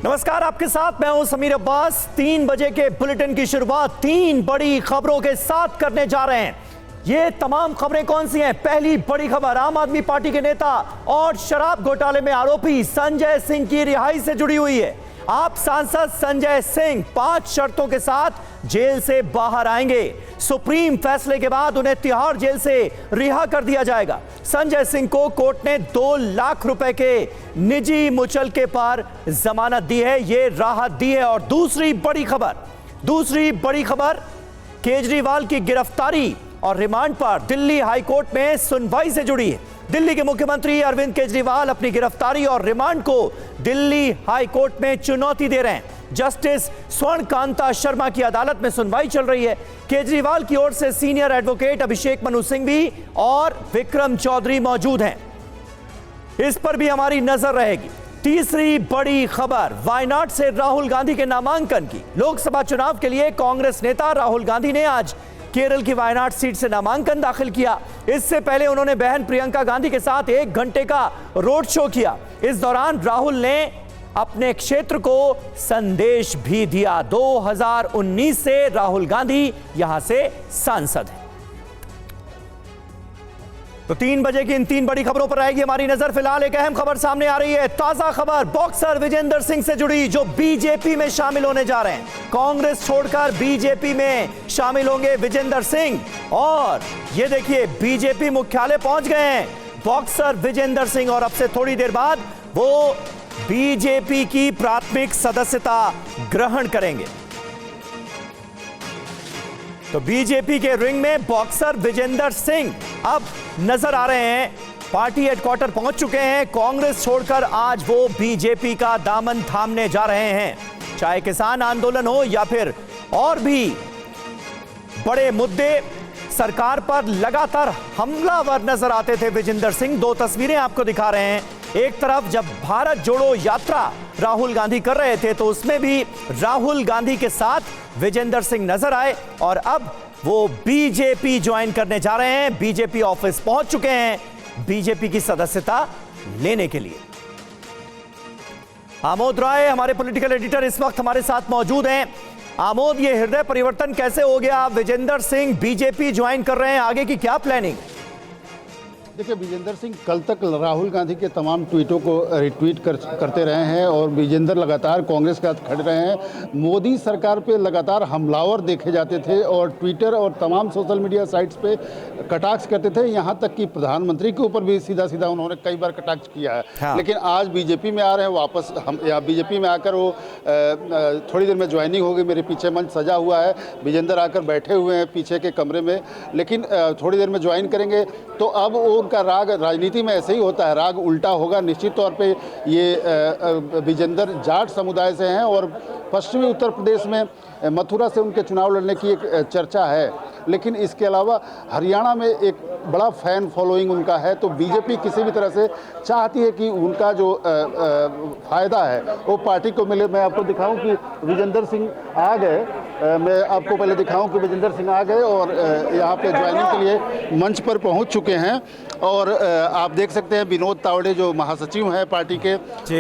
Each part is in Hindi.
नमस्कार, आपके साथ मैं हूं समीर अब्बास। 3 बजे के बुलेटिन की शुरुआत 3 बड़ी खबरों के साथ करने जा रहे हैं। ये तमाम खबरें कौन सी हैं? पहली बड़ी खबर आम आदमी पार्टी के नेता और शराब घोटाले में आरोपी संजय सिंह की रिहाई से जुड़ी हुई है। आप सांसद संजय सिंह 5 शर्तों के साथ जेल से बाहर आएंगे। सुप्रीम फैसले के बाद उन्हें तिहाड़ जेल से रिहा कर दिया जाएगा। संजय सिंह को कोर्ट ने 2 लाख रुपए के निजी मुचलके पर जमानत दी है, ये राहत दी है। और दूसरी बड़ी खबर केजरीवाल की गिरफ्तारी और रिमांड पर दिल्ली हाईकोर्ट में सुनवाई से जुड़ी है। दिल्ली के मुख्यमंत्री अरविंद केजरीवाल अपनी गिरफ्तारी और रिमांड को दिल्ली हाईकोर्ट में चुनौती दे रहे हैं। जस्टिस स्वर्ण कांता शर्मा की अदालत में सुनवाई चल रही है। केजरीवाल की ओर से सीनियर एडवोकेट अभिषेक मनु सिंघवी और विक्रम चौधरी मौजूद हैं। इस पर भी हमारी नजर रहेगी। तीसरी बड़ी खबर वायनाड से राहुल गांधी के नामांकन की। लोकसभा चुनाव के लिए कांग्रेस नेता राहुल गांधी ने आज केरल की वायनाड सीट से नामांकन दाखिल किया। इससे पहले उन्होंने बहन प्रियंका गांधी के साथ 1 घंटे का रोड शो किया। इस दौरान राहुल ने अपने क्षेत्र को संदेश भी दिया। 2019 से राहुल गांधी यहां से सांसद हैं। तो 3 बजे की इन 3 बड़ी खबरों पर रहेगी हमारी नजर। फिलहाल एक अहम खबर सामने आ रही है। ताजा खबर बॉक्सर विजेंदर सिंह से जुड़ी, जो बीजेपी में शामिल होने जा रहे हैं। कांग्रेस छोड़कर बीजेपी में शामिल होंगे विजेंदर सिंह। और ये देखिए, बीजेपी मुख्यालय पहुंच गए हैं बॉक्सर विजेंदर सिंह। और अब से थोड़ी देर बाद वो बीजेपी की प्राथमिक सदस्यता ग्रहण करेंगे। तो बीजेपी के रिंग में बॉक्सर विजेंदर सिंह अब नजर आ रहे हैं। पार्टी हेडक्वार्टर पहुंच चुके हैं। कांग्रेस छोड़कर आज वो बीजेपी का दामन थामने जा रहे हैं। चाहे किसान आंदोलन हो या फिर और भी बड़े मुद्दे, सरकार पर लगातार हमलावर नजर आते थे विजेंदर सिंह। 2 तस्वीरें आपको दिखा रहे हैं। एक तरफ जब भारत जोड़ो यात्रा राहुल गांधी कर रहे थे तो उसमें भी राहुल गांधी के साथ विजेंदर सिंह नजर आए। और अब वो बीजेपी ज्वाइन करने जा रहे हैं। बीजेपी ऑफिस पहुंच चुके हैं बीजेपी की सदस्यता लेने के लिए। आमोद राय हमारे पॉलिटिकल एडिटर इस वक्त हमारे साथ मौजूद हैं। आमोद, ये हृदय परिवर्तन कैसे हो गया? विजेंदर सिंह बीजेपी ज्वाइन कर रहे हैं, आगे की क्या प्लानिंग? देखिए, विजेंदर सिंह कल तक राहुल गांधी के तमाम ट्वीटों को रिट्वीट करते रहे हैं और विजेंदर लगातार कांग्रेस के साथ खड़े रहे हैं। मोदी सरकार पे लगातार हमलावर देखे जाते थे और ट्विटर और तमाम सोशल मीडिया साइट्स पे कटाक्ष करते थे। यहाँ तक कि प्रधानमंत्री के ऊपर भी सीधा सीधा उन्होंने कई बार कटाक्ष किया है। हाँ। लेकिन आज बीजेपी में आ रहे हैं वापस। हम बीजेपी में आकर वो थोड़ी देर में ज्वाइनिंग होगी। मेरे पीछे मंच सजा हुआ है, विजेंदर आकर बैठे हुए हैं पीछे के कमरे में, लेकिन थोड़ी देर में ज्वाइन करेंगे। तो अब उनका राग राजनीति में ऐसे ही होता है, राग उल्टा होगा। निश्चित तौर पे ये विजेंदर जाट समुदाय से हैं और पश्चिमी उत्तर प्रदेश में मथुरा से उनके चुनाव लड़ने की एक चर्चा है। लेकिन इसके अलावा हरियाणा में एक बड़ा फैन फॉलोइंग उनका है। तो बीजेपी किसी भी तरह से चाहती है कि उनका जो फ़ायदा है वो पार्टी को मिले। मैं आपको दिखाऊं कि विजेंदर सिंह आ गए। मैं आपको पहले दिखाऊं कि विजेंदर सिंह आ गए और यहाँ पे ज्वाइनिंग के लिए मंच पर पहुँच चुके हैं। और आप देख सकते हैं विनोद तावड़े जो महासचिव हैं पार्टी के,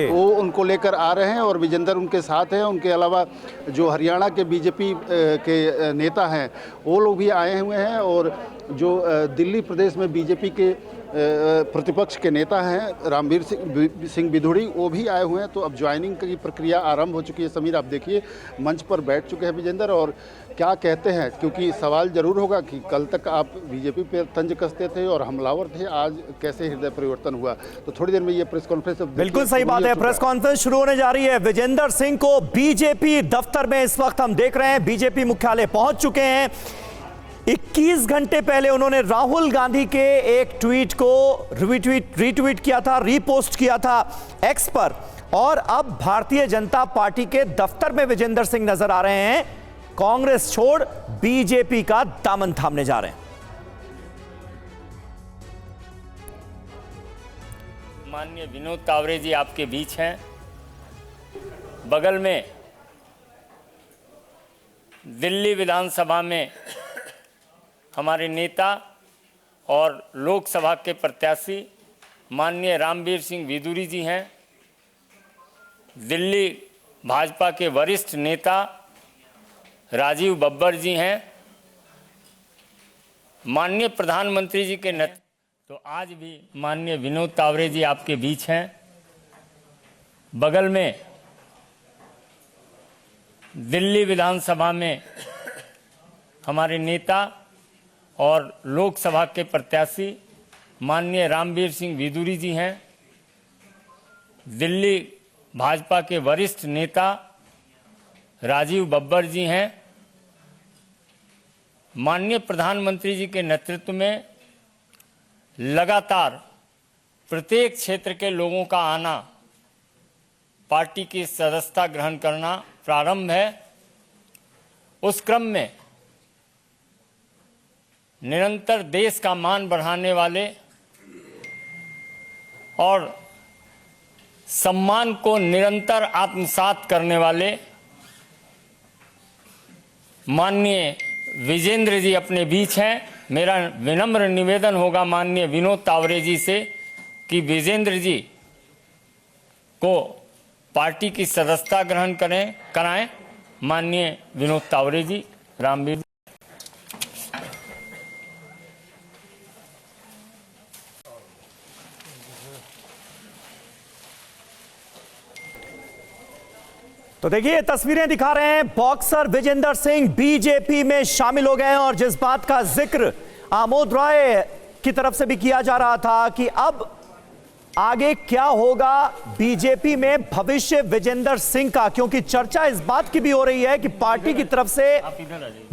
वो उनको लेकर आ रहे हैं और विजेंदर उनके साथ हैं। उनके अलावा जो हरियाणा के बीजेपी के नेता हैं वो लोग भी आए हुए हैं और जो दिल्ली प्रदेश में बीजेपी के प्रतिपक्ष के नेता हैं रामवीर सिंह बिधूड़ी, वो भी आए हुए हैं। तो अब ज्वाइनिंग की प्रक्रिया आरंभ हो चुकी है। समीर, आप देखिए मंच पर बैठ चुके हैं विजेंदर और क्या कहते हैं, क्योंकि सवाल जरूर होगा कि कल तक आप बीजेपी पे तंज कसते थे और हमलावर थे, आज कैसे हृदय परिवर्तन हुआ? तो थोड़ी देर में ये प्रेस कॉन्फ्रेंस, बिल्कुल सही बात है, प्रेस कॉन्फ्रेंस शुरू होने जा रही है। विजेंदर सिंह को बीजेपी दफ्तर में इस वक्त हम देख रहे हैं, बीजेपी मुख्यालय पहुंच चुके हैं। 21 घंटे पहले उन्होंने राहुल गांधी के एक ट्वीट को रीट्वीट किया था, रीपोस्ट किया था एक्स पर। और अब भारतीय जनता पार्टी के दफ्तर में विजेंदर सिंह नजर आ रहे हैं। कांग्रेस छोड़ बीजेपी का दामन थामने जा रहे हैं। माननीय विनोद तावड़े जी आपके बीच हैं। बगल में दिल्ली विधानसभा में हमारे नेता और लोकसभा के प्रत्याशी माननीय रामवीर सिंह बिधूड़ी जी हैं। दिल्ली भाजपा के वरिष्ठ नेता राजीव बब्बर जी हैं। माननीय प्रधानमंत्री जी के नेतृत्व, तो आज भी माननीय विनोद तावरे जी आपके बीच हैं। बगल में दिल्ली विधानसभा में हमारे नेता और लोकसभा के प्रत्याशी माननीय रामवीर सिंह विदुरी जी हैं। दिल्ली भाजपा के वरिष्ठ नेता राजीव बब्बर जी हैं। माननीय प्रधानमंत्री जी के नेतृत्व में लगातार प्रत्येक क्षेत्र के लोगों का आना, पार्टी की सदस्यता ग्रहण करना प्रारंभ है। उस क्रम में निरंतर देश का मान बढ़ाने वाले और सम्मान को निरंतर आत्मसात करने वाले माननीय विजेंद्र जी अपने बीच हैं। मेरा विनम्र निवेदन होगा माननीय विनोद तावरे जी से कि विजेंद्र जी को पार्टी की सदस्यता ग्रहण कराएं। माननीय विनोद तावरे जी, रामवीर। तो देखिए तस्वीरें दिखा रहे हैं, बॉक्सर विजेंद्र सिंह बीजेपी में शामिल हो गए हैं। और जिस बात का जिक्र आमोद राय की तरफ से भी किया जा रहा था कि अब आगे क्या होगा बीजेपी में भविष्य विजेंद्र सिंह का, क्योंकि चर्चा इस बात की भी हो रही है कि पार्टी की तरफ से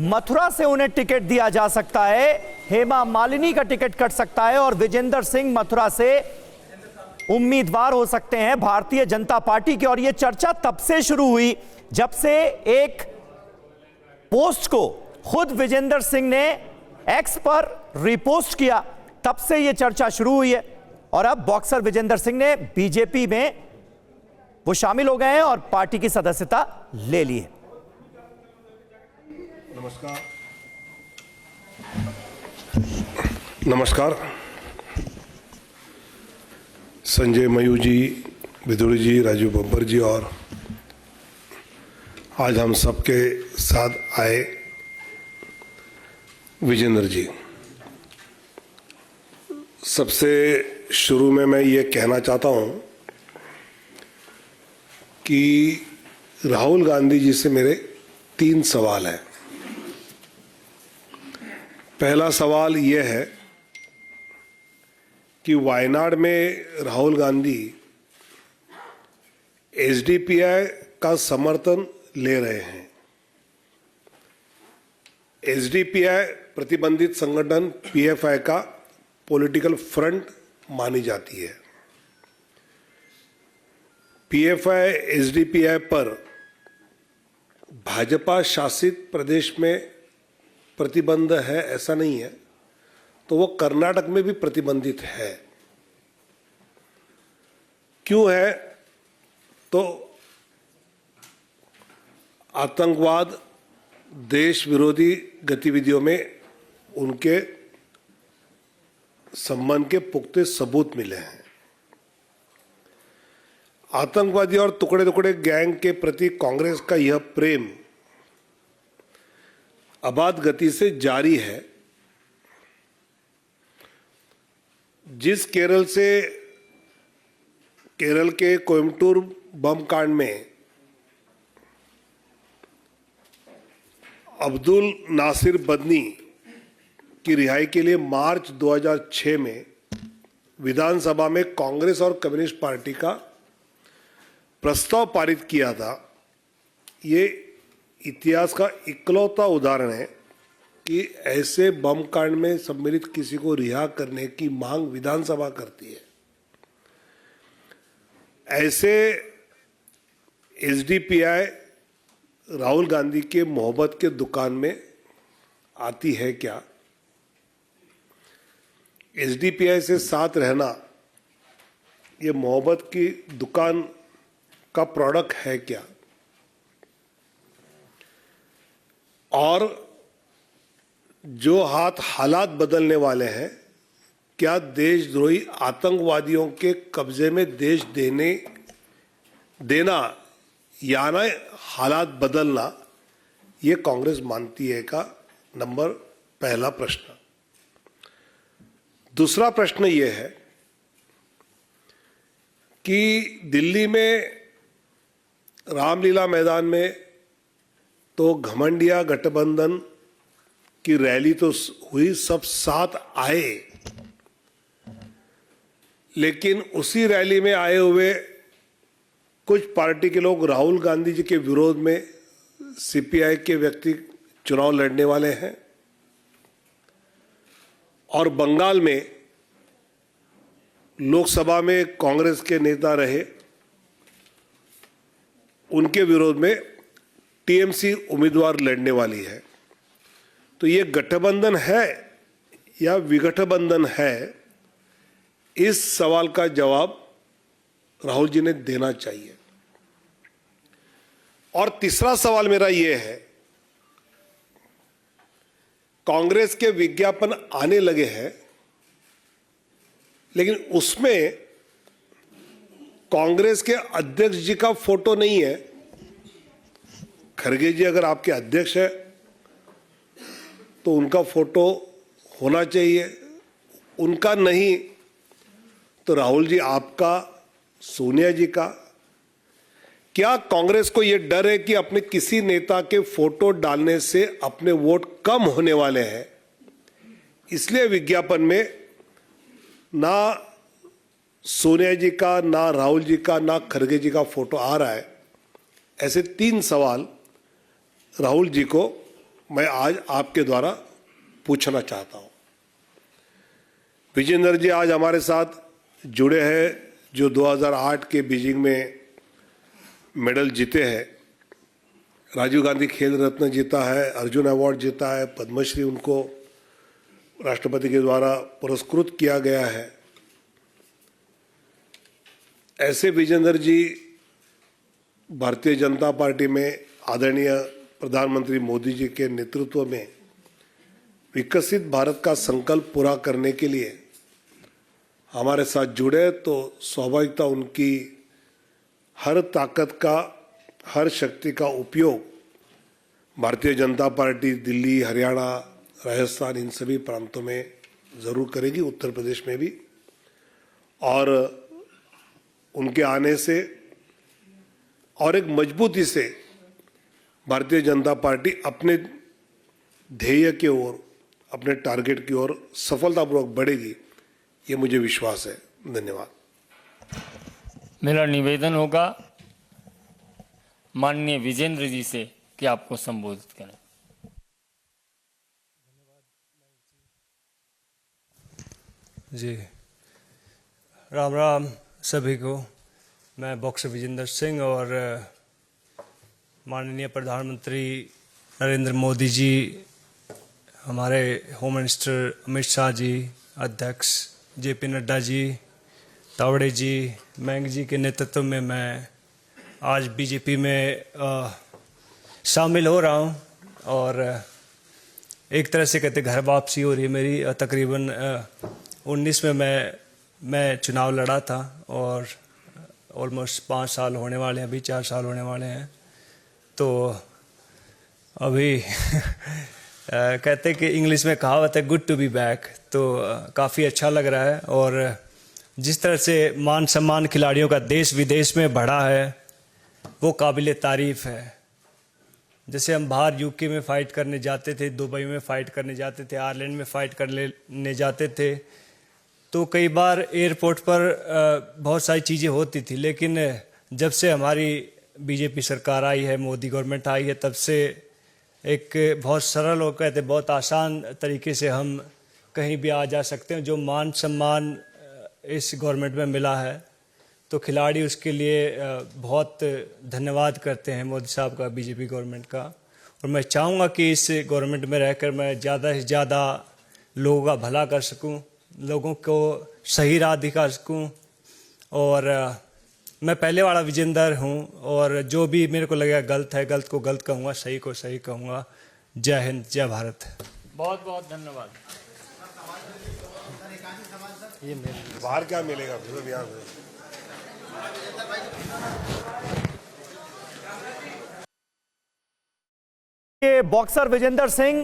मथुरा से उन्हें टिकट दिया जा सकता है, हेमा मालिनी का टिकट कट सकता है और विजेंद्र सिंह मथुरा से उम्मीदवार हो सकते हैं भारतीय जनता पार्टी के। और यह चर्चा तब से शुरू हुई जब से एक पोस्ट को खुद विजेंद्र सिंह ने एक्स पर रिपोस्ट किया, तब से यह चर्चा शुरू हुई है। और अब बॉक्सर विजेंद्र सिंह ने बीजेपी में वो शामिल हो गए हैं और पार्टी की सदस्यता ले ली है। नमस्कार। संजय मयूर जी, विदुरी जी, राजीव बब्बर जी और आज हम सबके साथ आए विजेंद्र जी। सबसे शुरू में मैं ये कहना चाहता हूँ कि राहुल गांधी जी से मेरे 3 सवाल हैं। पहला सवाल ये है कि वायनाड में राहुल गांधी एसडीपीआई का समर्थन ले रहे हैं। एसडीपीआई प्रतिबंधित संगठन पीएफआई का पॉलिटिकल फ्रंट मानी जाती है। पीएफआई एसडीपीआई पर भाजपा शासित प्रदेश में प्रतिबंध है ऐसा नहीं है, तो वो कर्नाटक में भी प्रतिबंधित है। क्यों है? तो आतंकवाद, देश विरोधी गतिविधियों में उनके संबंध के पुख्ते सबूत मिले हैं। आतंकवादी और टुकड़े टुकड़े गैंग के प्रति कांग्रेस का यह प्रेम अबाध गति से जारी है। जिस केरल के कोयम्बटूर बम कांड में अब्दुल नासिर बदनी की रिहाई के लिए मार्च 2006 में विधानसभा में कांग्रेस और कम्युनिस्ट पार्टी का प्रस्ताव पारित किया था, ये इतिहास का इकलौता उदाहरण है कि ऐसे बम कांड में सम्मिलित किसी को रिहा करने की मांग विधानसभा करती है। ऐसे एसडीपीआई राहुल गांधी के मोहब्बत के दुकान में आती है क्या? एसडीपीआई से साथ रहना ये मोहब्बत की दुकान का प्रोडक्ट है क्या? और जो हालात बदलने वाले हैं, क्या देशद्रोही आतंकवादियों के कब्जे में देश देना या ना हालात बदलना ये कांग्रेस मानती है का नंबर पहला प्रश्न। दूसरा प्रश्न ये है कि दिल्ली में रामलीला मैदान में तो घमंडिया गठबंधन की रैली तो हुई, सब साथ आए, लेकिन उसी रैली में आए हुए कुछ पार्टी के लोग राहुल गांधी जी के विरोध में सीपीआई के व्यक्ति चुनाव लड़ने वाले हैं, और बंगाल में लोकसभा में कांग्रेस के नेता रहे, उनके विरोध में टीएमसी उम्मीदवार लड़ने वाली है। तो ये गठबंधन है या विगठबंधन है, इस सवाल का जवाब राहुल जी ने देना चाहिए। और तीसरा सवाल मेरा यह है, कांग्रेस के विज्ञापन आने लगे हैं, लेकिन उसमें कांग्रेस के अध्यक्ष जी का फोटो नहीं है। खड़गे जी अगर आपके अध्यक्ष है तो उनका फोटो होना चाहिए, उनका नहीं तो राहुल जी आपका, सोनिया जी का। क्या कांग्रेस को यह डर है कि अपने किसी नेता के फोटो डालने से अपने वोट कम होने वाले हैं, इसलिए विज्ञापन में ना सोनिया जी का, ना राहुल जी का, ना खड़गे जी का फोटो आ रहा है? ऐसे 3 सवाल राहुल जी को मैं आज आपके द्वारा पूछना चाहता हूं। विजेंद्र जी आज हमारे साथ जुड़े हैं, जो 2008 के बीजिंग में मेडल जीते हैं, राजीव गांधी खेल रत्न जीता है, अर्जुन अवार्ड जीता है, पद्मश्री उनको राष्ट्रपति के द्वारा पुरस्कृत किया गया है। ऐसे विजेंद्र जी भारतीय जनता पार्टी में आदरणीय प्रधानमंत्री मोदी जी के नेतृत्व में विकसित भारत का संकल्प पूरा करने के लिए हमारे साथ जुड़े, तो स्वाभाविकता उनकी हर ताकत का, हर शक्ति का उपयोग भारतीय जनता पार्टी दिल्ली, हरियाणा, राजस्थान, इन सभी प्रांतों में जरूर करेगी, उत्तर प्रदेश में भी। और उनके आने से और एक मजबूती से भारतीय जनता पार्टी अपने ध्येय की ओर, अपने टारगेट की ओर सफलतापूर्वक बढ़ेगी, ये मुझे विश्वास है। धन्यवाद। मेरा निवेदन होगा माननीय विजेंद्र जी से कि आपको संबोधित करें। जी, राम राम सभी को। मैं बॉक्सर विजेंद्र सिंह और माननीय प्रधानमंत्री नरेंद्र मोदी जी, हमारे होम मिनिस्टर अमित शाह जी, अध्यक्ष जेपी नड्डा जी, तावड़े जी, मैंग जी के नेतृत्व में मैं आज बीजेपी में शामिल हो रहा हूं, और एक तरह से कहते घर वापसी हो रही है मेरी। तकरीबन 19 में मैं चुनाव लड़ा था और ऑलमोस्ट 5 साल होने वाले हैं, अभी 4 साल होने वाले हैं। तो अभी कहते कि इंग्लिश में कहावत है गुड टू बी बैक, तो काफ़ी अच्छा लग रहा है। और जिस तरह से मान सम्मान खिलाड़ियों का देश विदेश में बढ़ा है वो काबिल तारीफ़ है। जैसे हम बाहर यूके में फ़ाइट करने जाते थे, दुबई में फ़ाइट करने जाते थे, आयरलैंड में फ़ाइट करने जाते थे, तो कई बार एयरपोर्ट पर बहुत सारी चीज़ें होती थी, लेकिन जब से हमारी बीजेपी सरकार आई है, मोदी गवर्नमेंट आई है, तब से एक बहुत सरल और कहते बहुत आसान तरीके से हम कहीं भी आ जा सकते हैं। जो मान सम्मान इस गवर्नमेंट में मिला है, तो खिलाड़ी उसके लिए बहुत धन्यवाद करते हैं मोदी साहब का, बीजेपी गवर्नमेंट का। और मैं चाहूँगा कि इस गवर्नमेंट में रहकर मैं ज़्यादा से ज़्यादा लोगों का भला कर सकूँ, लोगों को सही राह दिखा सकूँ। और मैं पहले वाला विजेंदर हूँ, और जो भी मेरे को लगेगा गलत है, गलत को गलत कहूँगा, सही को सही कहूँगा। जय हिंद, जय भारत। बहुत बहुत धन्यवाद। बाहर क्या मिलेगा फिर यहाँ से? के बॉक्सर विजेंदर सिंह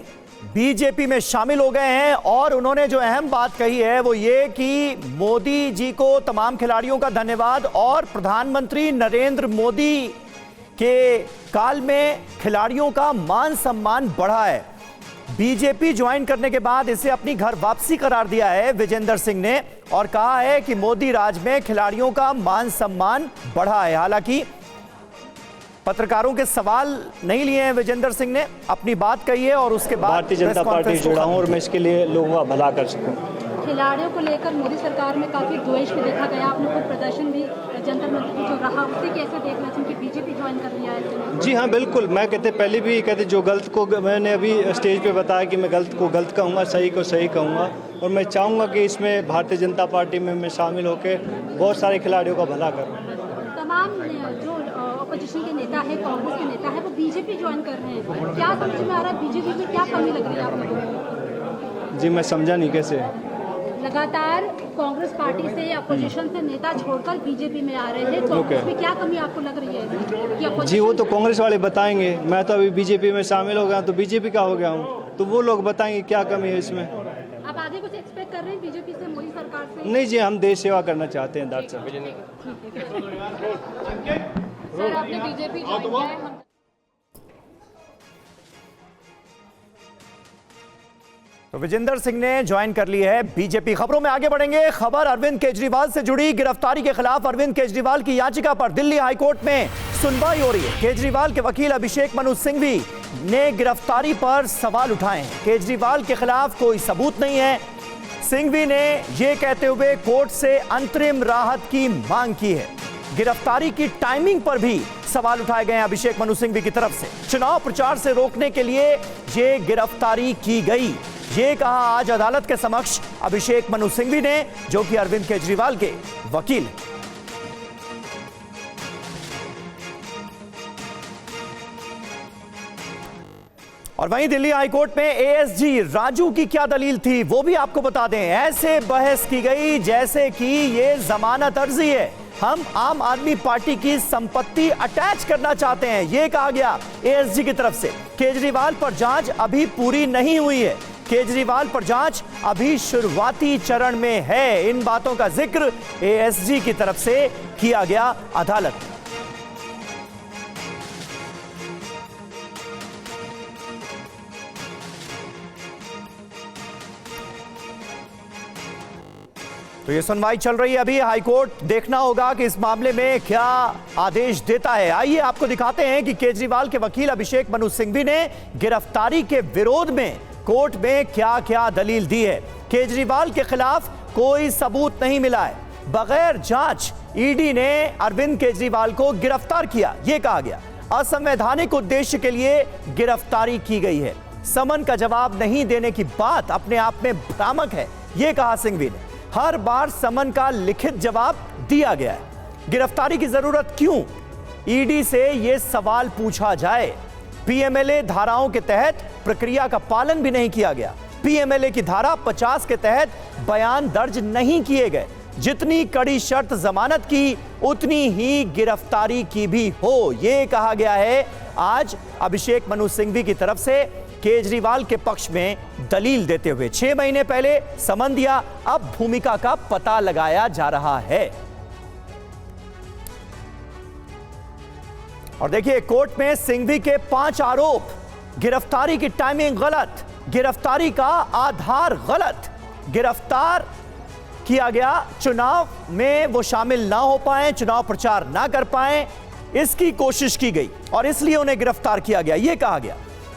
बीजेपी में शामिल हो गए हैं और उन्होंने जो अहम बात कही है वो ये कि मोदी जी को तमाम खिलाड़ियों का धन्यवाद और प्रधानमंत्री नरेंद्र मोदी के काल में खिलाड़ियों का मान सम्मान बढ़ा है। बीजेपी ज्वाइन करने के बाद इसे अपनी घर वापसी करार दिया है विजेंदर सिंह ने और कहा है कि मोदी राज में खिलाड़ियों का मान सम्मान बढ़ा है। हालांकि पत्रकारों के सवाल नहीं लिए हैं, विजेंदर सिंह ने अपनी बात कही है और उसके बाद भारतीय जनता पार्टी से जुड़ा हूं और मैं इसके लिए लोगों का भला कर सकूं। खिलाड़ियों को लेकर मोदी सरकार में काफी द्वेष भी देखा गया, आपने खुद प्रदर्शन भी जंतर मंतर पे जो रहा उसे कैसे देख रहे हैं कि बीजेपी ज्वाइन कर लिया है? जी हाँ, बिल्कुल। मैं पहले भी कहते जो गलत को मैंने अभी स्टेज पे बताया कि मैं गलत को गलत कहूँगा, सही को सही कहूँगा और मैं चाहूँगा कि इसमें भारतीय जनता पार्टी में मैं शामिल होकर बहुत सारे खिलाड़ियों का भला करूँ। तमाम जो अपोजिशन के नेता है, कांग्रेस के नेता है, वो बीजेपी ज्वाइन कर रहे हैं, क्या समझ में आ रहा है बीजेपी में क्या कमी लग रही है आप लोगों को? जी मैं समझा नहीं कैसे। लगातार कांग्रेस पार्टी से अपोजिशन से नेता छोड़कर बीजेपी में आ रहे हैं, कांग्रेस में क्या कमी आपको लग रही है? जी वो तो कांग्रेस वाले बताएंगे, मैं तो अभी बीजेपी में शामिल हो गया तो बीजेपी का हो गया हूँ, तो वो लोग बताएंगे क्या कमी है इसमें। आप आगे कुछ एक्सपेक्ट कर रहे हैं बीजेपी से, मोदी सरकार से? नहीं जी, हम देश सेवा करना चाहते हैं डॉक्टर साहब। सर आपने बीजेपी ज्वाइन किया है, तो विजेंदर सिंह ने ज्वाइन कर ली है बीजेपी। खबरों में आगे बढ़ेंगे। खबर अरविंद केजरीवाल से जुड़ी। गिरफ्तारी के खिलाफ अरविंद केजरीवाल की याचिका पर दिल्ली हाईकोर्ट में सुनवाई हो रही है। केजरीवाल के वकील अभिषेक मनु सिंघवी ने गिरफ्तारी पर सवाल उठाए हैं। केजरीवाल के खिलाफ कोई सबूत नहीं है। सिंघवी ने यह कहते हुए कोर्ट से अंतरिम राहत की मांग की है। गिरफ्तारी की टाइमिंग पर भी सवाल उठाए गए हैं अभिषेक मनु सिंघवी की तरफ से। चुनाव प्रचार से रोकने के लिए यह गिरफ्तारी की गई, ये कहा आज अदालत के समक्ष अभिषेक मनु सिंघवी ने, जो कि अरविंद केजरीवाल के वकील हैं। और वहीं दिल्ली हाईकोर्ट में एएसजी राजू की क्या दलील थी वो भी आपको बता दें। ऐसे बहस की गई जैसे कि ये जमानत अर्जी है, हम आम आदमी पार्टी की संपत्ति अटैच करना चाहते हैं, यह कहा गया एएसजी की तरफ से। केजरीवाल पर जांच अभी पूरी नहीं हुई है, केजरीवाल पर जांच अभी शुरुआती चरण में है। इन बातों का जिक्र एएसजी की तरफ से किया गया अदालत में। तो ये सुनवाई चल रही है अभी। हाईकोर्ट देखना होगा कि इस मामले में क्या आदेश देता है। आइए आपको दिखाते हैं कि केजरीवाल के वकील अभिषेक मनु सिंघवी ने गिरफ्तारी के विरोध में कोर्ट में क्या क्या दलील दी है। केजरीवाल के खिलाफ कोई सबूत नहीं मिला है, बगैर जांच ईडी ने अरविंद केजरीवाल को गिरफ्तार किया, यह कहा गया। असंवैधानिक उद्देश्य के लिए गिरफ्तारी की गई है। समन का जवाब नहीं देने की बात अपने आप में भ्रामक है, यह कहा सिंघवी ने। हर बार समन का लिखित जवाब दिया गया है। गिरफ्तारी की जरूरत क्यों, ईडी से यह सवाल पूछा जाए। पीएमएलए धाराओं के तहत प्रक्रिया का पालन भी नहीं किया गया। पीएमएलए की धारा 50 के तहत बयान दर्ज नहीं किए गए। जितनी कड़ी शर्त जमानत की उतनी ही गिरफ्तारी की भी हो, यह कहा गया है आज अभिषेक मनु सिंघवी की तरफ से केजरीवाल के पक्ष में दलील देते हुए। 6 महीने पहले समन दिया, अब भूमिका का पता लगाया जा रहा है। और देखिए कोर्ट में सिंघवी के 5 आरोप। गिरफ्तारी की टाइमिंग गलत, गिरफ्तारी का आधार गलत, गिरफ्तार किया गया, चुनाव में वो शामिल ना हो पाए, चुनाव प्रचार ना कर पाए, इसकी कोशिश की गई और इसलिए उन्हें गिरफ्तार किया गया, यह कहा गया।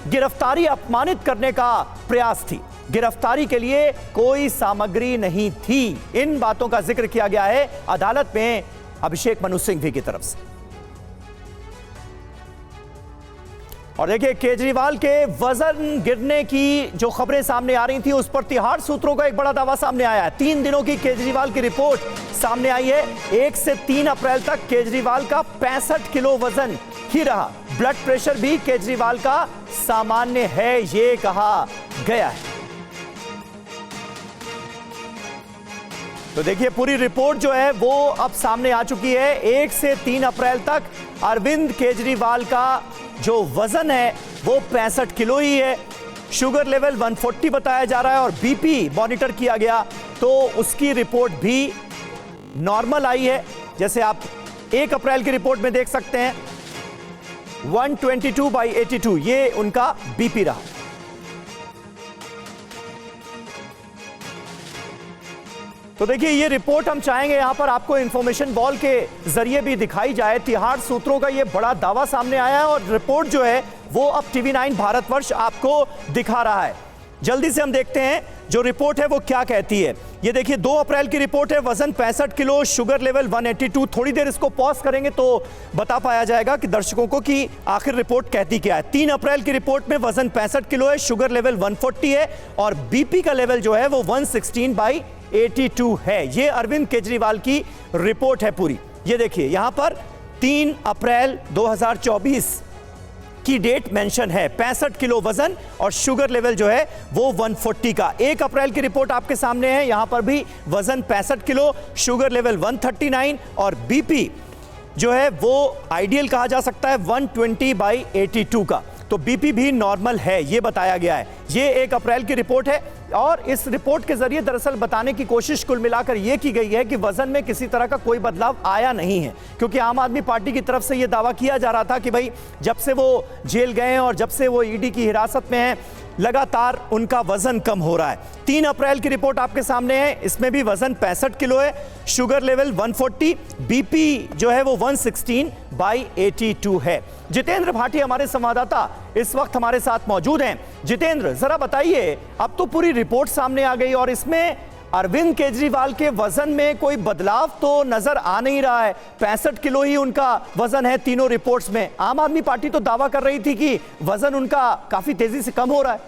गिरफ्तारी अपमानित करने का प्रयास थी, गिरफ्तारी के लिए कोई सामग्री नहीं थी। इन बातों का जिक्र किया गया है अदालत में अभिषेक मनु सिंघवी की तरफ से। और देखिए केजरीवाल के वजन गिरने की जो खबरें सामने आ रही थी उस पर तिहाड़ सूत्रों का एक बड़ा दावा सामने आया है। 3 दिनों की केजरीवाल की रिपोर्ट सामने आई है। 1 से 3 अप्रैल तक केजरीवाल का 65 किलो वजन ही रहा। ब्लड प्रेशर भी केजरीवाल का सामान्य है, ये कहा गया है। तो देखिए पूरी रिपोर्ट जो है वो अब सामने आ चुकी है। 1 से 3 अप्रैल तक अरविंद केजरीवाल का जो वजन है वो 65 किलो ही है। शुगर लेवल 140 बताया जा रहा है और बीपी मॉनिटर किया गया तो उसकी रिपोर्ट भी नॉर्मल आई है। जैसे आप 1 अप्रैल की रिपोर्ट में देख सकते हैं 122/82 ये उनका बीपी रहा। तो देखिए ये रिपोर्ट हम चाहेंगे यहां पर आपको इंफॉर्मेशन वॉल के जरिए भी दिखाई जाए। तिहाड़ सूत्रों का ये बड़ा दावा सामने आया है और रिपोर्ट जो है वो अब TV9 भारतवर्ष आपको दिखा रहा है। जल्दी से हम देखते हैं जो रिपोर्ट है वो क्या कहती है। ये देखिए 2 अप्रैल की रिपोर्ट है, वजन 65 किलो, शुगर लेवल 182। थोड़ी देर इसको पॉज करेंगे तो बता पाया जाएगा कि दर्शकों को कि आखिर रिपोर्ट कहती क्या है। 3 अप्रैल की रिपोर्ट में वजन 65 किलो है, शुगर लेवल 140 है और बीपी का लेवल जो है वो 116/82 है। ये अरविंद केजरीवाल की रिपोर्ट है पूरी। ये देखिए यहां पर 3 अप्रैल 2024 की डेट मेंशन है, 65 किलो वजन और शुगर लेवल जो है वो 140 का। 1 अप्रैल की रिपोर्ट आपके सामने है, यहां पर भी वजन 65 किलो, शुगर लेवल 139 और बीपी जो है वो आइडियल कहा जा सकता है 120/82 का। तो बीपी भी नॉर्मल है ये बताया गया है। ये 1 अप्रैल की रिपोर्ट है और इस रिपोर्ट के जरिए दरअसल बताने की कोशिश कुल मिलाकर ये की गई है कि वजन में किसी तरह का कोई बदलाव आया नहीं है, क्योंकि आम आदमी पार्टी की तरफ से ये दावा किया जा रहा था कि भाई जब से वो जेल गए हैं और जब से वो ईडी की हिरासत में हैं लगातार उनका वजन कम हो रहा है। 3 अप्रैल की रिपोर्ट आपके सामने है, इसमें भी वजन 65 किलो है, शुगर लेवल 140, बीपी जो है वो 116/82 है। जितेंद्र भाटी हमारे संवाददाता इस वक्त हमारे साथ मौजूद हैं। जितेंद्र जरा बताइए, अब तो पूरी रिपोर्ट सामने आ गई और इसमें अरविंद केजरीवाल के वजन में कोई बदलाव तो नजर आ नहीं रहा है। 65 किलो ही उनका वजन है तीनों रिपोर्ट्स में। आम आदमी पार्टी तो दावा कर रही थी कि वजन उनका काफी तेजी से कम हो रहा है।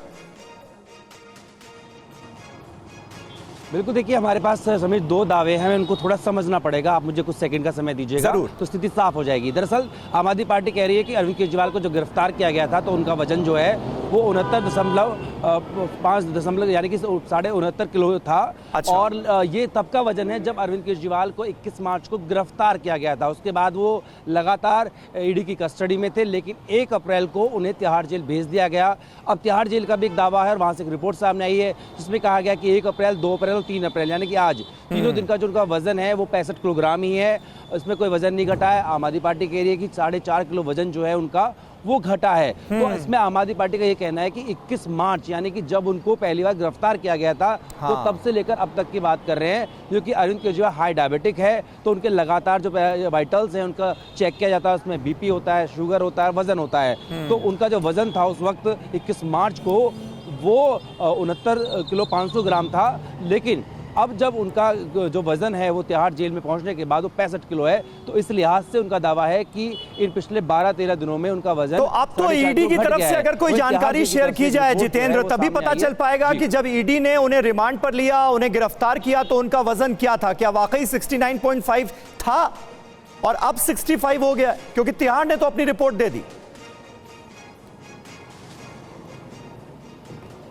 बिल्कुल, देखिए हमारे पास समीर 2 दावे हैं, उनको थोड़ा समझना पड़ेगा। आप मुझे कुछ सेकंड का समय दीजिएगा तो स्थिति साफ हो जाएगी। दरअसल आम आदमी पार्टी कह रही है कि अरविंद केजरीवाल को जो गिरफ्तार किया गया था तो उनका वजन जो है वो 69.5 यानी कि 69.5 किलो था। अच्छा। और ये तब का वजन है जब अरविंद केजरीवाल को 21 मार्च को गिरफ्तार किया गया था। उसके बाद वो लगातार ईडी की कस्टडी में थे, लेकिन 1 अप्रैल को उन्हें तिहाड़ जेल भेज दिया गया। अब तिहाड़ जेल का भी एक दावा है और वहां से एक रिपोर्ट सामने आई है जिसमें कहा गया कि 1 अप्रैल 2 अप्रैल 3 अप्रैल यानी कि आज तीनों दिन का जो उनका वजन है वो 65 किलोग्राम ही है। इसमें कोई वजन नहीं घटा है। आम आदमी पार्टी कह रही है कि 4.5 किलो वजन जो है उनका वो घटा है। तो इसमें आम आदमी पार्टी का ये कहना है कि 21 मार्च यानी कि जब उनको पहली बार गिरफ्तार किया गया था तो तब से लेकर अब तक की बात कर रहे हैं, क्योंकि अरविंद केजरीवाल हाई डायबिटिक है तो उनके लगातार जो वाइटल्स हैं उनका चेक किया जाता है, उसमें बीपी होता है, शुगर होता है, वजन होता है। तो उनका जो वजन था उस वक्त 21 मार्च को वो 69 किलो 500 ग्राम था, लेकिन अब जब उनका जो वजन है वो तिहाड़ जेल में पहुंचने के बाद वो 65 किलो है। तो इस लिहाज से उनका दावा है कि इन पिछले 12-13 दिनों में उनका वजन तो अब तो ईडी की तरफ से अगर कोई जानकारी शेयर की जाए जितेंद्र, तभी पता चल पाएगा कि जब ईडी ने उन्हें रिमांड पर लिया, उन्हें गिरफ्तार किया तो उनका वजन क्या था। क्या वाकई 69.5 था और अब 65 हो गया, क्योंकि तिहाड़ ने तो अपनी रिपोर्ट दे दी।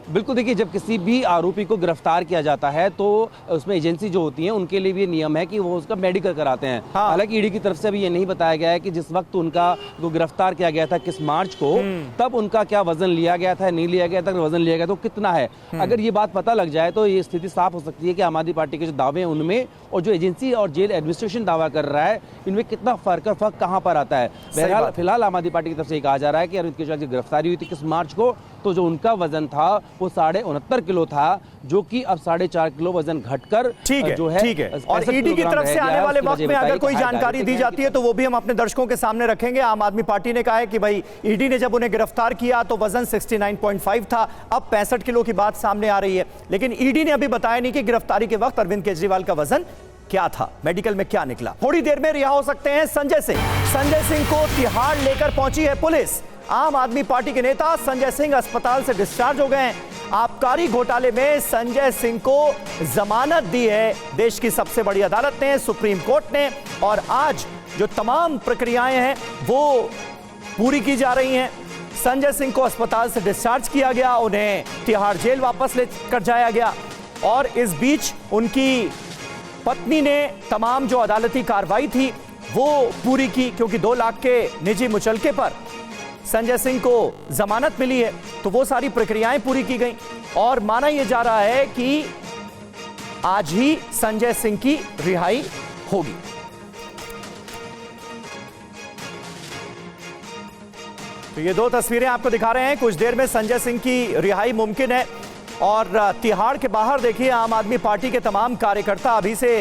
बिल्कुल, देखिए जब किसी भी आरोपी को गिरफ्तार किया जाता है तो उसमें एजेंसी जो होती है उनके लिए भी नियम है कि वो उसका मेडिकल कराते हैं। हालांकि ईडी की तरफ से भी ये नहीं बताया गया है कि जिस वक्त उनका वो गिरफ्तार किया गया था 21 मार्च को तब उनका क्या वजन लिया गया था, नहीं लिया गया था, वजन लिया गया तो कितना है। अगर ये बात पता लग जाए तो ये स्थिति साफ हो सकती है कि आम आदमी पार्टी के जो दावे हैं उनमें और जो एजेंसी और जेल एडमिनिस्ट्रेशन दावा कर रहा है इनमें कितना फर्क कहाँ पर आता है। बहरहाल फिलहाल आम आदमी पार्टी की तरफ से कहा जा रहा है कि अरविंद केजरीवाल की गिरफ्तारी हुई थी 21 मार्च को, तो जो उनका वजन था वो 69.5 किलो था, जो कि अब 4.5 किलो वजन घटकर जो है ठीक है। और ईडी की तरफ से आने वाले वक्त में अगर कोई जानकारी दी जाती है तो वो भी हम अपने दर्शकों के सामने रखेंगे। आम आदमी पार्टी ने कहा है कि भाई ईडी ने जब उन्हें गिरफ्तार किया तो वजन 69.5 था, अब 65 किलो की बात सामने आ रही है, लेकिन ईडी ने अभी बताया नहीं कि गिरफ्तारी के वक्त अरविंद केजरीवाल का वजन क्या था, मेडिकल में क्या निकला। थोड़ी देर में रिहा हो सकते हैं संजय सिंह। संजय सिंह को तिहाड़ लेकर पहुंची है पुलिस। आम आदमी पार्टी के नेता संजय सिंह अस्पताल से डिस्चार्ज हो गए हैं। आबकारी घोटाले में संजय सिंह को जमानत दी है देश की सबसे बड़ी अदालत ने, सुप्रीम कोर्ट ने, और आज जो तमाम प्रक्रियाएं हैं वो पूरी की जा रही हैं। संजय सिंह को अस्पताल से डिस्चार्ज किया गया, उन्हें तिहाड़ जेल वापस लेकर जाया गया और इस बीच उनकी पत्नी ने तमाम जो अदालती कार्रवाई थी वो पूरी की, क्योंकि 2 लाख के निजी मुचलके पर संजय सिंह को जमानत मिली है, तो वो सारी प्रक्रियाएं पूरी की गई और माना यह जा रहा है कि आज ही संजय सिंह की रिहाई होगी। तो ये 2 तस्वीरें आपको दिखा रहे हैं। कुछ देर में संजय सिंह की रिहाई मुमकिन है और तिहाड़ के बाहर देखिए आम आदमी पार्टी के तमाम कार्यकर्ता अभी से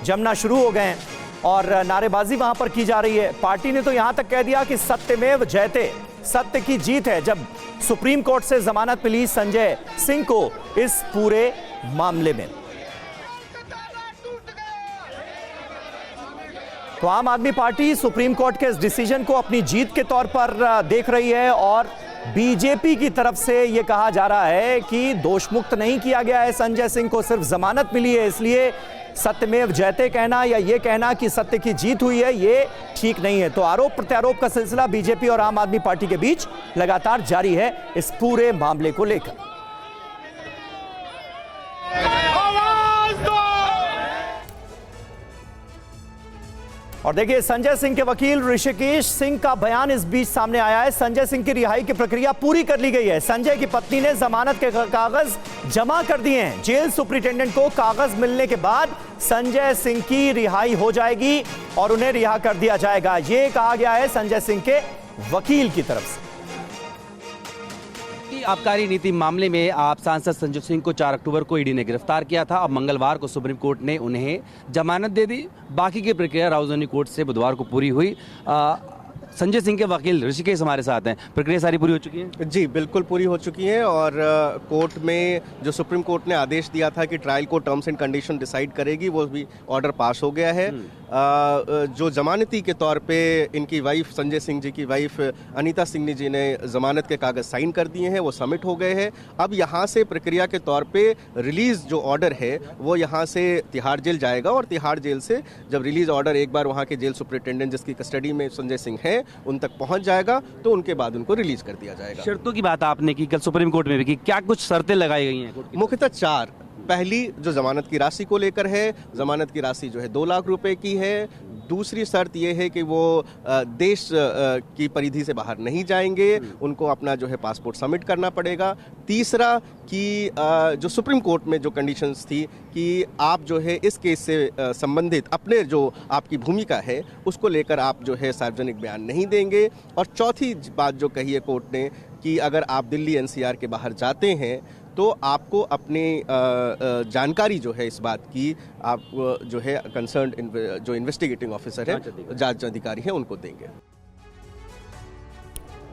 जमना शुरू हो गए हैं और नारेबाजी वहां पर की जा रही है। पार्टी ने तो यहां तक कह दिया कि सत्यमेव जयते, सत्य की जीत है, जब सुप्रीम कोर्ट से जमानत मिली संजय सिंह को इस पूरे मामले में। तो आम आदमी पार्टी सुप्रीम कोर्ट के इस डिसीजन को अपनी जीत के तौर पर देख रही है और बीजेपी की तरफ से यह कहा जा रहा है कि दोषमुक्त नहीं किया गया है संजय सिंह को, सिर्फ जमानत मिली है, इसलिए सत्यमेव जयते कहना या ये कहना कि सत्य की जीत हुई है, ये ठीक नहीं है। तो आरोप प्रत्यारोप का सिलसिला बीजेपी और आम आदमी पार्टी के बीच लगातार जारी है इस पूरे मामले को लेकर। और देखिए संजय सिंह के वकील ऋषिकेश सिंह का बयान इस बीच सामने आया है। संजय सिंह की रिहाई की प्रक्रिया पूरी कर ली गई है। संजय की पत्नी ने जमानत के कागज जमा कर दिए हैं। जेल सुपरिटेंडेंट को कागज मिलने के बाद संजय सिंह की रिहाई हो जाएगी और उन्हें रिहा कर दिया जाएगा, यह कहा गया है संजय सिंह के वकील की तरफ से। आबकारी नीति मामले में आप सांसद संजय सिंह को 4 अक्टूबर को ईडी ने गिरफ्तार किया था। अब मंगलवार को सुप्रीम कोर्ट ने उन्हें जमानत दे दी। बाकी की प्रक्रिया राउजानी कोर्ट से बुधवार को पूरी हुई। संजय सिंह के वकील ऋषिकेश हमारे साथ हैं। प्रक्रिया सारी पूरी हो चुकी है? जी बिल्कुल पूरी हो चुकी है और कोर्ट में जो सुप्रीम कोर्ट ने आदेश दिया था कि ट्रायल को टर्म्स एंड कंडीशन डिसाइड करेगी, वो भी ऑर्डर पास हो गया है। जो जमानती के तौर पे इनकी वाइफ संजय सिंह जी की वाइफ अनीता सिंह जी ने जमानत के कागज साइन कर दिए हैं, वो सबमिट हो गए हैं। अब यहाँ से प्रक्रिया के तौर पे रिलीज जो ऑर्डर है वो यहाँ से तिहाड़ जेल जाएगा और तिहाड़ जेल से जब रिलीज ऑर्डर एक बार वहाँ के जेल सुपरिटेंडेंट जिसकी कस्टडी में संजय सिंह है उन तक पहुंच जाएगा तो उनके बाद उनको रिलीज कर दिया जाएगा। शर्तों की बात आपने की कल सुप्रीम कोर्ट में भी की, क्या कुछ शर्तें लगाई गई हैं? मुख्यतः 4। पहली जो जमानत की राशि को लेकर है, जमानत की राशि जो है 2 लाख रुपए की है। दूसरी शर्त यह है कि वो देश की परिधि से बाहर नहीं जाएंगे, उनको अपना जो है पासपोर्ट सबमिट करना पड़ेगा। तीसरा कि जो सुप्रीम कोर्ट में जो कंडीशंस थी कि आप जो है इस केस से संबंधित अपने जो आपकी भूमिका है उसको लेकर आप जो है सार्वजनिक बयान नहीं देंगे। और चौथी बात जो कही है कोर्ट ने कि अगर आप दिल्ली एनसीआर के बाहर जाते हैं तो आपको अपनी जानकारी जो है इस बात की आप जो है कंसर्न्ड जो इन्वेस्टिगेटिंग ऑफिसर है, जांच अधिकारी है, उनको देंगे।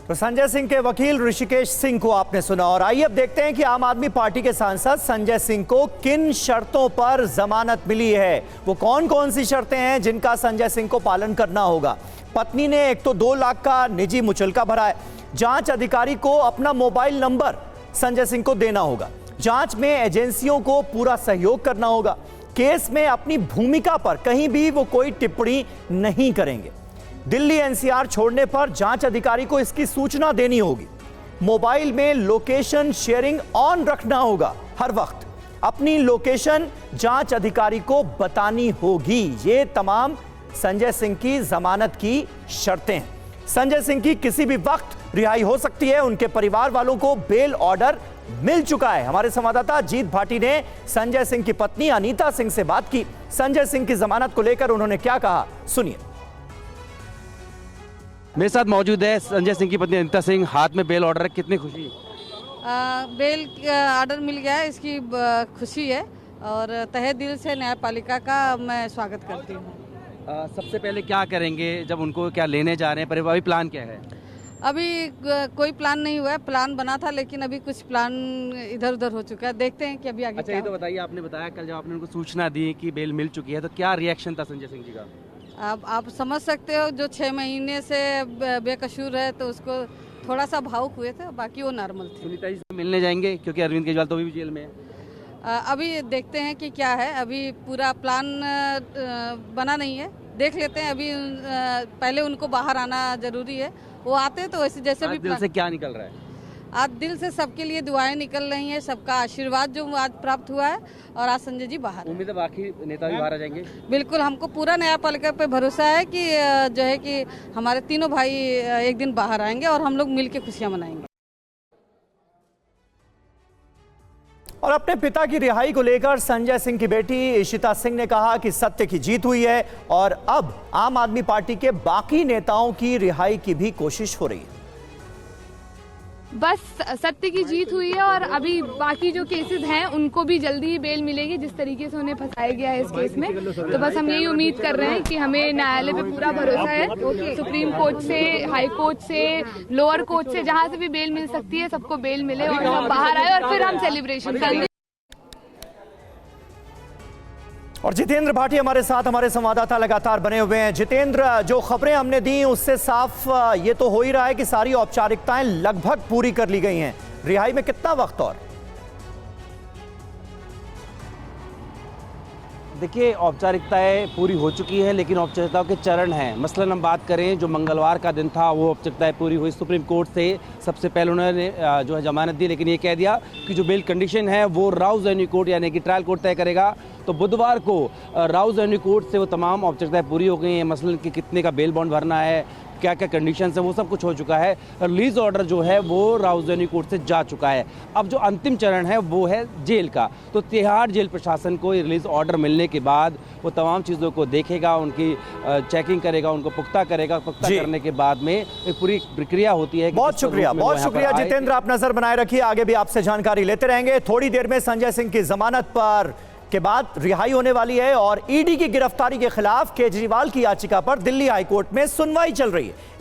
तो संजय सिंह के वकील ऋषिकेश सिंह को आपने सुना और आइए अब देखते हैं कि आम आदमी पार्टी के सांसद संजय सिंह को किन शर्तों पर जमानत मिली है। वो कौन कौन सी शर्तें हैं जिनका संजय सिंह को पालन करना होगा। पत्नी ने एक तो 2 लाख का निजी मुचलका भरा है। जांच अधिकारी को अपना मोबाइल नंबर संजय सिंह को देना होगा। जांच में एजेंसियों को पूरा सहयोग करना होगा। केस में अपनी भूमिका पर कहीं भी वो कोई टिप्पणी नहीं करेंगे। दिल्ली एनसीआर छोड़ने पर जांच अधिकारी को इसकी सूचना देनी होगी। मोबाइल में लोकेशन शेयरिंग ऑन रखना होगा, हर वक्त अपनी लोकेशन जांच अधिकारी को बतानी होगी। ये तमाम संजय सिंह की जमानत की शर्तें हैं। संजय सिंह की किसी भी वक्त रिहाई हो सकती है। उनके परिवार वालों को बेल ऑर्डर मिल चुका है। हमारे संवाददाता जीत भाटी ने संजय सिंह की पत्नी अनीता सिंह से बात की। संजय सिंह की जमानत को लेकर उन्होंने क्या कहा, सुनिए। मेरे साथ मौजूद है संजय सिंह की पत्नी अनीता सिंह। हाथ में बेल ऑर्डर है, कितनी खुशी? बेल ऑर्डर मिल गया है, इसकी खुशी है और तहे दिल से न्यायपालिका का मैं स्वागत करती हूँ। सबसे पहले क्या करेंगे जब उनको क्या लेने जा रहे हैं, पर अभी प्लान क्या है? अभी कोई प्लान नहीं हुआ है, प्लान बना था लेकिन अभी कुछ प्लान इधर उधर हो चुका है, देखते हैं कि अभी आगे। अच्छा ये तो बताइए, आपने बताया कल जब आपने उनको सूचना दी कि बेल मिल चुकी है तो क्या रिएक्शन था संजय सिंह जी का? अब आप समझ सकते हो, जो 6 महीने से बेकसूर है तो उसको थोड़ा सा भावुक हुए थे, बाकी वो नॉर्मल थे। सुनीता जी से मिलने जाएंगे क्योंकि अरविंद केजरीवाल तो अभी भी जेल में है। अभी देखते हैं कि क्या है, अभी पूरा प्लान बना नहीं है, देख लेते हैं। अभी पहले उनको बाहर आना जरूरी है, वो आते हैं तो वैसे जैसे भी दिल से क्या निकल रहा है? आज दिल से सबके लिए दुआएं निकल रही हैं, सबका आशीर्वाद जो आज प्राप्त हुआ है। और आज संजय जी बाहर, उम्मीद है बाकी नेता भी बाहर आ जाएंगे। बिल्कुल, हमको पूरा न्यायपालिका पे भरोसा है कि जो है कि हमारे तीनों भाई एक दिन बाहर आएंगे और हम लोग मिलकर खुशियां मनाएंगे। और अपने पिता की रिहाई को लेकर संजय सिंह की बेटी इशिता सिंह ने कहा कि सत्य की जीत हुई है और अब आम आदमी पार्टी के बाकी नेताओं की रिहाई की भी कोशिश हो रही है। बस सत्य की जीत हुई है और अभी बाकी जो केसेस हैं उनको भी जल्दी ही बेल मिलेगी, जिस तरीके से उन्हें फंसाया गया है इस केस में। तो बस हम यही उम्मीद कर रहे हैं कि हमें न्यायालय पे पूरा भरोसा है। सुप्रीम कोर्ट से, हाई कोर्ट से, लोअर कोर्ट से, जहां से भी बेल मिल सकती है सबको बेल मिले और सब बाहर आए और फिर हम सेलिब्रेशन करेंगे। और जितेंद्र भाटी हमारे साथ, हमारे संवाददाता लगातार बने हुए हैं। जितेंद्र, जो खबरें हमने दी उससे साफ ये तो हो ही रहा है कि सारी औपचारिकताएं लगभग पूरी कर ली गई हैं। रिहाई में कितना वक्त और? देखिए, औपचारिकताएं पूरी हो चुकी हैं, लेकिन औपचारिकताओं के चरण हैं। मसलन हम बात करें, जो मंगलवार का दिन था वो औपचारिकताएं पूरी हुई। सुप्रीम कोर्ट से सबसे पहले उन्होंने जो है जमानत दी, लेकिन ये कह दिया कि जो बेल कंडीशन है वो राउज एवेन्यू कोर्ट यानी कि ट्रायल कोर्ट तय करेगा। तो बुधवार को राउज एवेन्यू कोर्ट से वो तमाम औपचारिकताएं पूरी हो गई हैं। मसलन कि कितने का बेल बॉन्ड भरना है, क्या क्या कंडीशन है, वो सब कुछ हो चुका है। रिलीज ऑर्डर जो है वो राउज एवेन्यू कोर्ट से जा चुका है। अब जो अंतिम चरण है वो है जेल का। तो तिहाड़ जेल प्रशासन को रिलीज ऑर्डर मिलने के बाद वो तमाम चीज़ों को देखेगा, उनकी चेकिंग करेगा, उनको पुख्ता करेगा। पुख्ता करने के बाद में एक पूरी प्रक्रिया होती है। बहुत शुक्रिया जितेंद्र, आप नजर बनाए रखिए, आगे भी आपसे जानकारी लेते रहेंगे। थोड़ी देर में संजय सिंह की जमानत पर के बाद रिहाई होने वाली है और ईडी की गिरफ्तारी के खिलाफ केजरीवाल की याचिका पर दिल्ली हाईकोर्ट में सुनवाई चल रही है।